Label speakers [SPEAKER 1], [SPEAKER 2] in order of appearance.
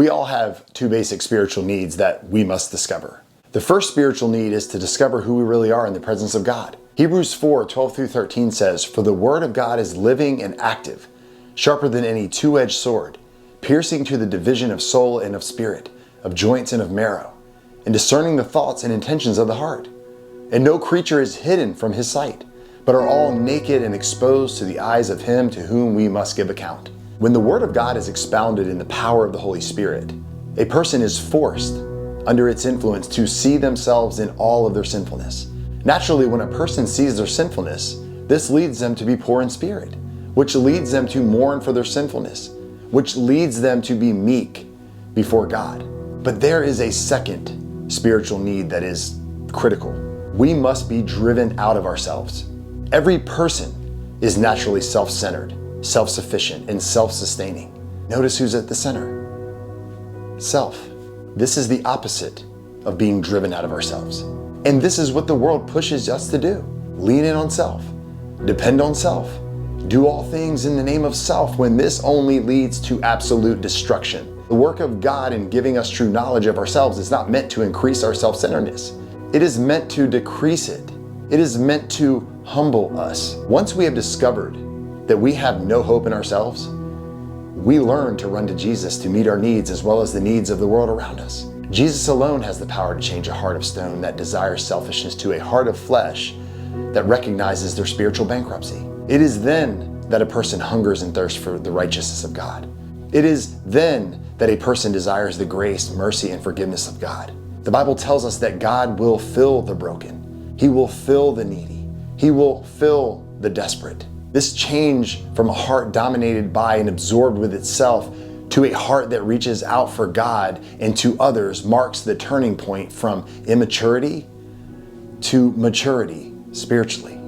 [SPEAKER 1] We all have two basic spiritual needs that we must discover. The first spiritual need is to discover who we really are in the presence of God. Hebrews 4:12-13 says, "For the word of God is living and active, sharper than any two-edged sword, piercing to the division of soul and of spirit, of joints and of marrow, and discerning the thoughts and intentions of the heart. And no creature is hidden from his sight, but are all naked and exposed to the eyes of him to whom we must give account." When the Word of God is expounded in the power of the Holy Spirit, a person is forced, under its influence, to see themselves in all of their sinfulness. Naturally, when a person sees their sinfulness, this leads them to be poor in spirit, which leads them to mourn for their sinfulness, which leads them to be meek before God. But there is a second spiritual need that is critical. We must be driven out of ourselves. Every person is naturally self-centered, self-sufficient, and self-sustaining. Notice who's at the center. Self. This is the opposite of being driven out of ourselves. And this is what the world pushes us to do. Lean in on self. Depend on self. Do all things in the name of self, when this only leads to absolute destruction. The work of God in giving us true knowledge of ourselves is not meant to increase our self-centeredness. It is meant to decrease it. It is meant to humble us. Once we have discovered that we have no hope in ourselves, we learn to run to Jesus to meet our needs as well as the needs of the world around us. Jesus alone has the power to change a heart of stone that desires selfishness to a heart of flesh that recognizes their spiritual bankruptcy. It is then that a person hungers and thirsts for the righteousness of God. It is then that a person desires the grace, mercy, and forgiveness of God. The Bible tells us that God will fill the broken. He will fill the needy. He will fill the desperate. This change from a heart dominated by and absorbed with itself to a heart that reaches out for God and to others marks the turning point from immaturity to maturity spiritually.